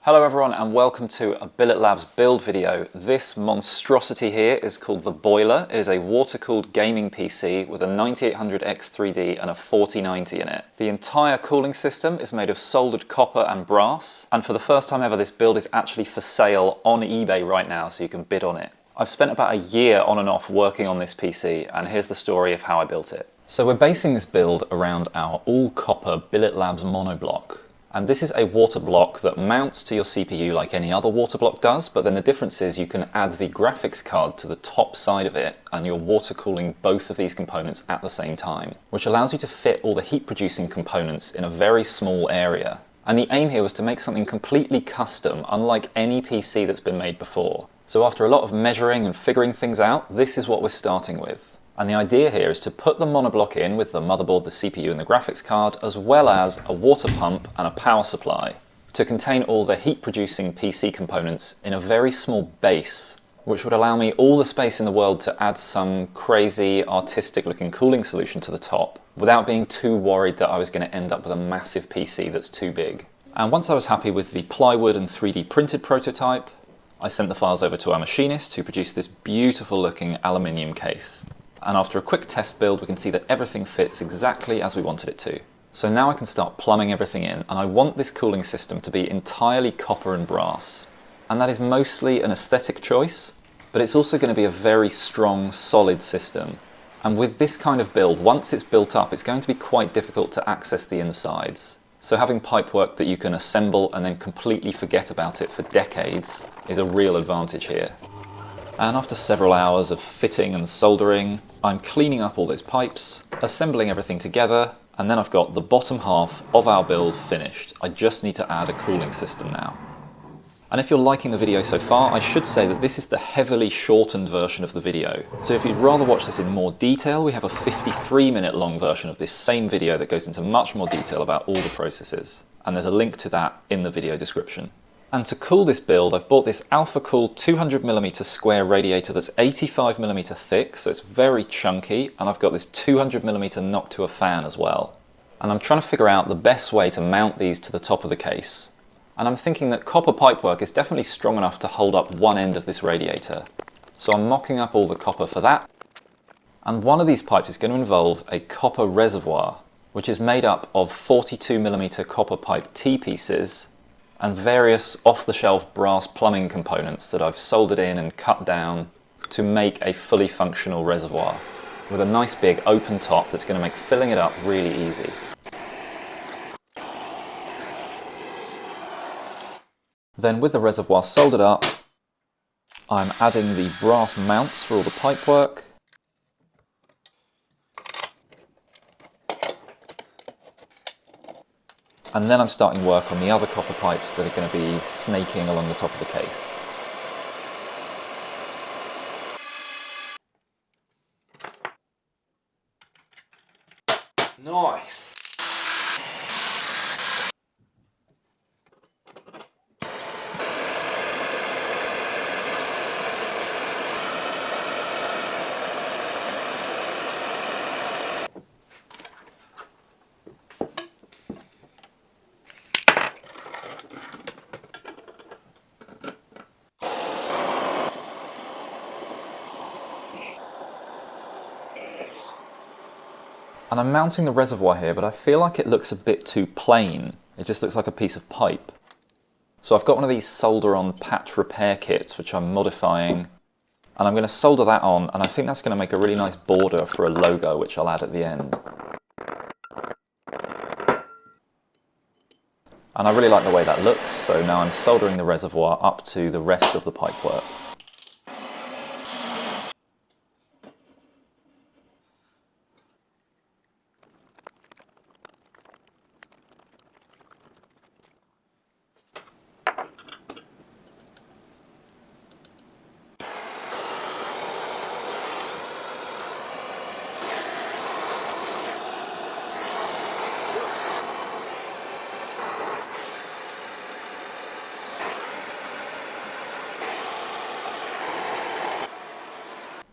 Hello everyone and welcome to a Billet Labs build video. This monstrosity here is called the Boiler. It is a water-cooled gaming PC with a 9800X 3D and a 4090 in it. The entire cooling system is made of soldered copper and brass, and for the first time ever this build is actually for sale on eBay right now, so you can bid on it. I've spent about a year on and off working on this PC, and here's the story of how I built it. So we're basing this build around our all-copper Billet Labs monoblock. And this is a water block that mounts to your CPU like any other water block does, but then the difference is you can add the graphics card to the top side of it and you're water cooling both of these components at the same time, which allows you to fit all the heat producing components in a very small area. And the aim here was to make something completely custom, unlike any PC that's been made before. So after a lot of measuring and figuring things out, this is what we're starting with. And the idea here is to put the monoblock in with the motherboard, the CPU and the graphics card, as well as a water pump and a power supply to contain all the heat producing PC components in a very small base, which would allow me all the space in the world to add some crazy artistic looking cooling solution to the top without being too worried that I was going to end up with a massive PC that's too big. And once I was happy with the plywood and 3D printed prototype, I sent the files over to our machinist who produced this beautiful looking aluminium case. And after a quick test build, we can see that everything fits exactly as we wanted it to. So now I can start plumbing everything in, and I want this cooling system to be entirely copper and brass. And that is mostly an aesthetic choice, but it's also going to be a very strong, solid system. And with this kind of build, once it's built up, it's going to be quite difficult to access the insides. So having pipework that you can assemble and then completely forget about it for decades is a real advantage here. And after several hours of fitting and soldering, I'm cleaning up all those pipes, assembling everything together, and then I've got the bottom half of our build finished. I just need to add a cooling system now. And if you're liking the video so far, I should say that this is the heavily shortened version of the video. So if you'd rather watch this in more detail, we have a 53-minute long version of this same video that goes into much more detail about all the processes. And there's a link to that in the video description. And to cool this build, I've bought this AlphaCool 200mm square radiator that's 85mm thick, so it's very chunky, and I've got this 200mm Noctua fan as well. And I'm trying to figure out the best way to mount these to the top of the case. And I'm thinking that copper pipework is definitely strong enough to hold up one end of this radiator. So I'm mocking up all the copper for that. And one of these pipes is going to involve a copper reservoir, which is made up of 42mm copper pipe T-pieces and various off-the-shelf brass plumbing components that I've soldered in and cut down to make a fully functional reservoir with a nice big open top that's going to make filling it up really easy. Then with the reservoir soldered up, I'm adding the brass mounts for all the pipework. And then I'm starting work on the other copper pipes that are going to be snaking along the top of the case. Nice! And I'm mounting the reservoir here, but I feel like it looks a bit too plain. It just looks like a piece of pipe. So I've got one of these solder-on patch repair kits, which I'm modifying. And I'm going to solder that on, and I think that's going to make a really nice border for a logo, which I'll add at the end. And I really like the way that looks, so now I'm soldering the reservoir up to the rest of the pipework.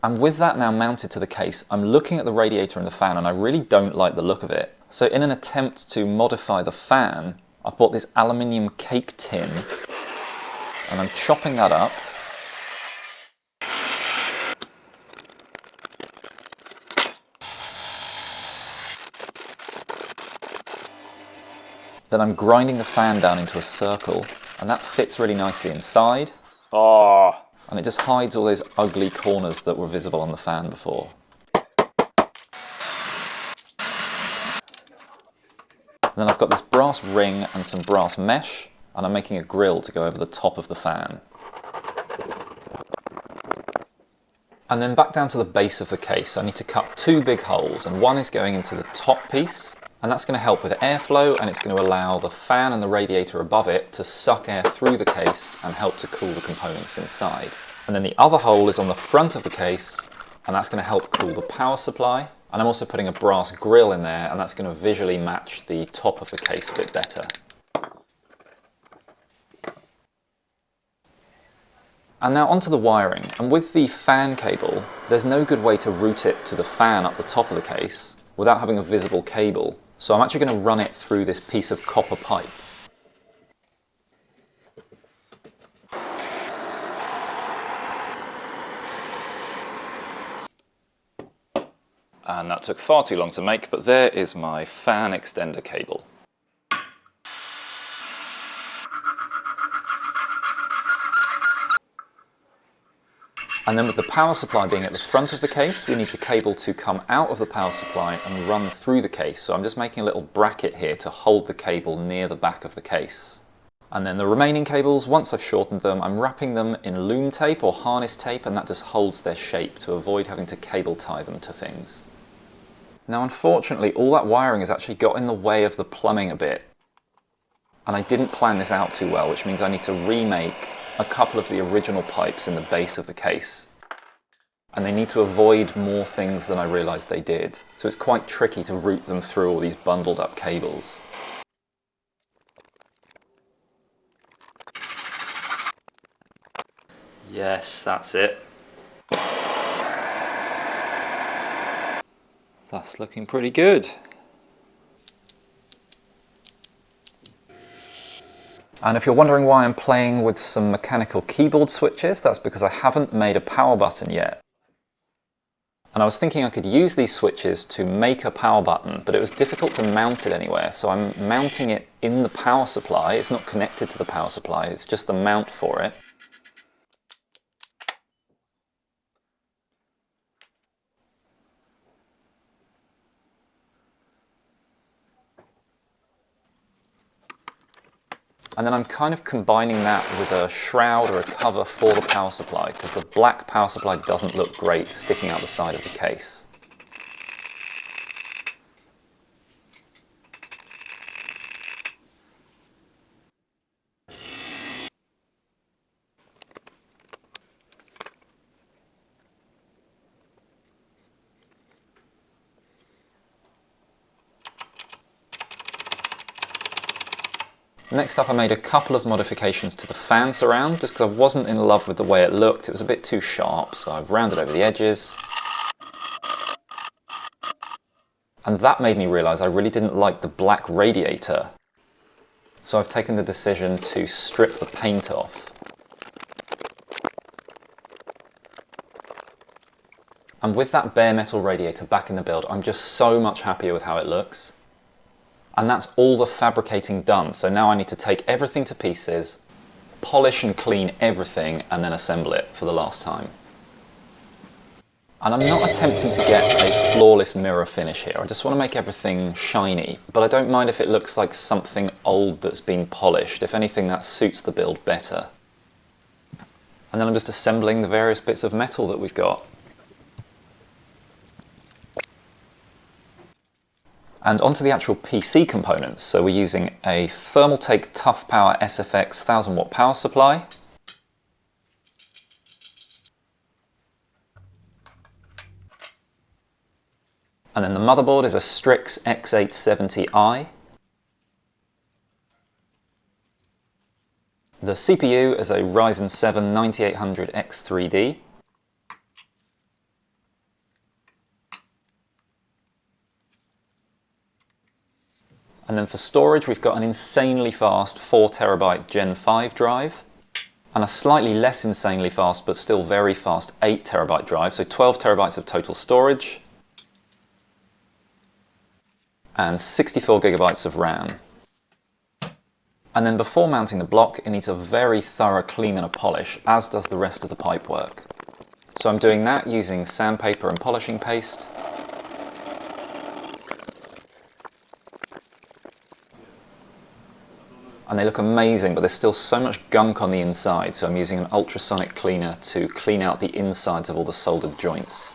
And with that now mounted to the case, I'm looking at the radiator and the fan and I really don't like the look of it. So in an attempt to modify the fan, I've bought this aluminium cake tin And I'm chopping that up. Then I'm grinding the fan down into a circle, and that fits really nicely inside. Oh. And it just hides all those ugly corners that were visible on the fan before. And then I've got this brass ring and some brass mesh, and I'm making a grill to go over the top of the fan. And then back down to the base of the case, I need to cut two big holes, and one is going into the top piece, and that's going to help with airflow, and it's going to allow the fan and the radiator above it to suck air through the case and help to cool the components inside. And then the other hole is on the front of the case, and that's going to help cool the power supply. And I'm also putting a brass grill in there, and that's going to visually match the top of the case a bit better. And now onto the wiring, and with the fan cable, there's no good way to route it to the fan up the top of the case without having a visible cable. So I'm actually going to run it through this piece of copper pipe. And that took far too long to make, but there is my fan extender cable. And then with the power supply being at the front of the case, we need the cable to come out of the power supply and run through the case. So I'm just making a little bracket here to hold the cable near the back of the case. And then the remaining cables, once I've shortened them, I'm wrapping them in loom tape or harness tape, and that just holds their shape to avoid having to cable tie them to things. Now unfortunately, all that wiring has actually got in the way of the plumbing a bit. And I didn't plan this out too well, which means I need to remake a couple of the original pipes in the base of the case. And they need to avoid more things than I realised they did. So it's quite tricky to route them through all these bundled up cables. Yes, that's it. That's looking pretty good. And if you're wondering why I'm playing with some mechanical keyboard switches, that's because I haven't made a power button yet. And I was thinking I could use these switches to make a power button, but it was difficult to mount it anywhere, so I'm mounting it in the power supply. It's not connected to the power supply, it's just the mount for it. And then I'm kind of combining that with a shroud or a cover for the power supply, because the black power supply doesn't look great sticking out the side of the case. Next up, I made a couple of modifications to the fan surround, just because I wasn't in love with the way it looked. It was a bit too sharp, so I've rounded over the edges. And that made me realise I really didn't like the black radiator. So I've taken the decision to strip the paint off. And with that bare metal radiator back in the build, I'm just so much happier with how it looks. And that's all the fabricating done. So now I need to take everything to pieces, polish and clean everything, and then assemble it for the last time. And I'm not attempting to get a flawless mirror finish here. I just want to make everything shiny, but I don't mind if it looks like something old that's been polished. If anything, that suits the build better. And then I'm just assembling the various bits of metal that we've got. And onto the actual PC components. So we're using a Thermaltake Tough Power SFX 1000 watt power supply. And then the motherboard is a Strix X870i. The CPU is a Ryzen 7 9800X3D. And then for storage, we've got an insanely fast 4TB Gen 5 drive. and a slightly less insanely fast but still very fast 8 terabyte drive, so 12 terabytes of total storage, and 64 gigabytes of RAM. And then before mounting the block, it needs a very thorough clean and a polish, as does the rest of the pipework. So I'm doing that using sandpaper and polishing paste. And they look amazing, but there's still so much gunk on the inside, so I'm using an ultrasonic cleaner to clean out the insides of all the soldered joints.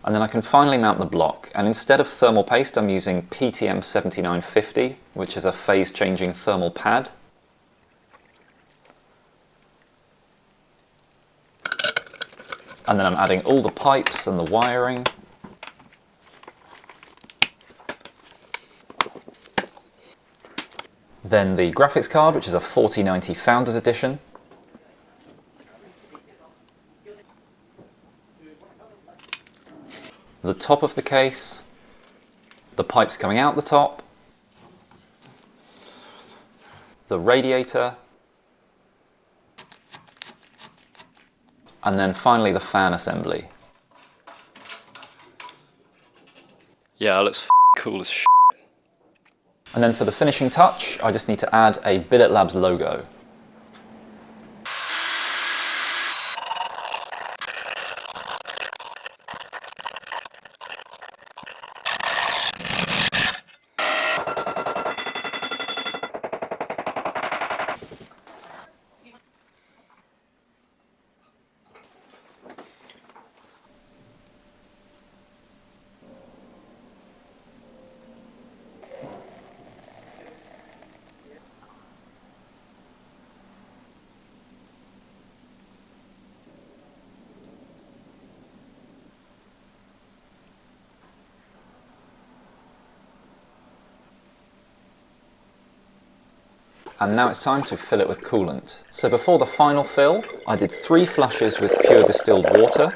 And then I can finally mount the block, and instead of thermal paste I'm using PTM 7950, which is a phase changing thermal pad. And then I'm adding all the pipes and the wiring. Then the graphics card, which is a 4090 Founders Edition. The top of the case, the pipes coming out the top, the radiator, and then finally the fan assembly. Yeah, it looks cool as shit. And then for the finishing touch, I just need to add a Billet Labs logo. And now it's time to fill it with coolant. So before the final fill, I did 3 flushes with pure distilled water.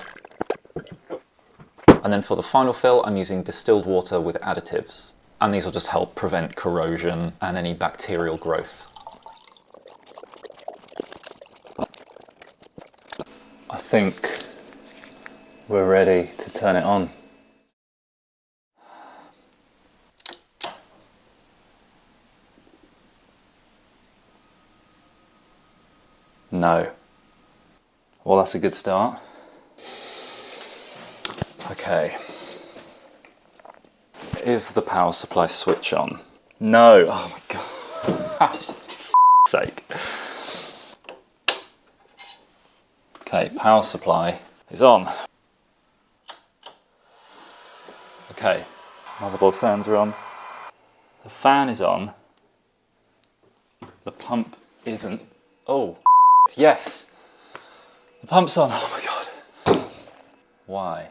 And then for the final fill, I'm using distilled water with additives. And these will just help prevent corrosion and any bacterial growth. I think we're ready to turn it on. No. Well, that's a good start. Okay. Is the power supply switch on? No. Oh my god. For sake. Okay, power supply is on. Okay, motherboard fans are on. The fan is on. The pump isn't. Oh. Yes! The pump's on, oh my god. Why?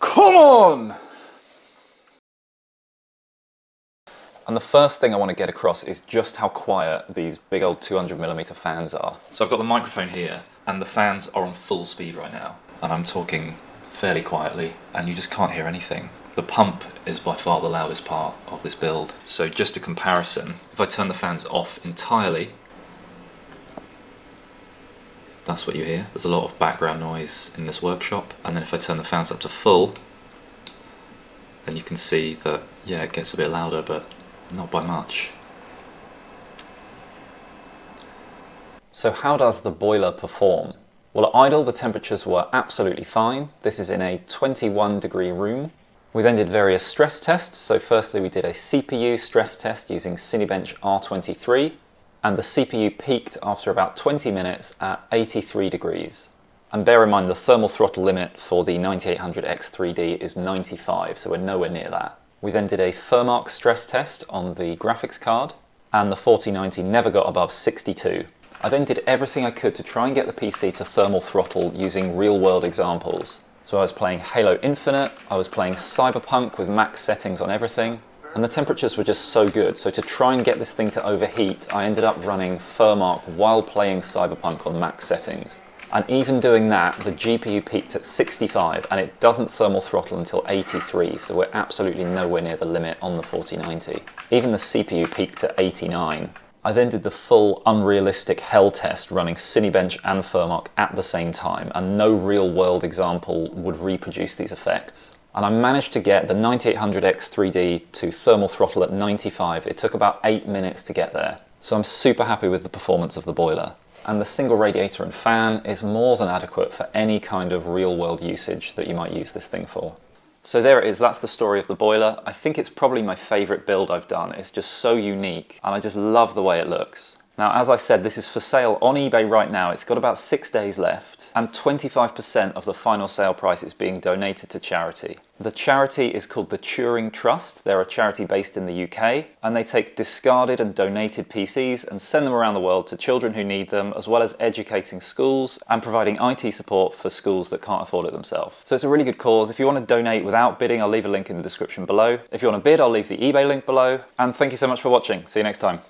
Come on! And the first thing I want to get across is just how quiet these big old 200mm fans are. So I've got the microphone here, and the fans are on full speed right now. And I'm talking fairly quietly, and you just can't hear anything. The pump is by far the loudest part of this build. So just a comparison, if I turn the fans off entirely, that's what you hear. There's a lot of background noise in this workshop. And then if I turn the fans up to full, then you can see that, yeah, it gets a bit louder, but not by much. So how does the boiler perform? Well, at idle the temperatures were absolutely fine. This is in a 21-degree room. We then did various stress tests. So firstly we did a CPU stress test using Cinebench R23, and the CPU peaked after about 20 minutes at 83 degrees. And bear in mind the thermal throttle limit for the 9800X3D is 95, so we're nowhere near that. We then did a Thermark stress test on the graphics card, and the 4090 never got above 62. I then did everything I could to try and get the PC to thermal throttle using real-world examples. So I was playing Halo Infinite, I was playing Cyberpunk with max settings on everything, and the temperatures were just so good. So to try and get this thing to overheat, I ended up running Furmark while playing Cyberpunk on max settings. And even doing that, the GPU peaked at 65, and it doesn't thermal throttle until 83, so we're absolutely nowhere near the limit on the 4090. Even the CPU peaked at 89. I then did the full unrealistic hell test running Cinebench and Furmark at the same time, and no real-world example would reproduce these effects. And I managed to get the 9800X 3D to thermal throttle at 95. It took about 8 minutes to get there. So I'm super happy with the performance of the boiler. And the single radiator and fan is more than adequate for any kind of real-world usage that you might use this thing for. So there it is, that's the story of the boiler. I think it's probably my favourite build I've done. It's just so unique, and I just love the way it looks. Now, as I said, this is for sale on eBay right now. It's got about 6 days left, and 25% of the final sale price is being donated to charity. The charity is called the Turing Trust. They're a charity based in the UK, and they take discarded and donated PCs and send them around the world to children who need them, as well as educating schools and providing IT support for schools that can't afford it themselves. So it's a really good cause. If you want to donate without bidding, I'll leave a link in the description below. If you want to bid, I'll leave the eBay link below. And thank you so much for watching. See you next time.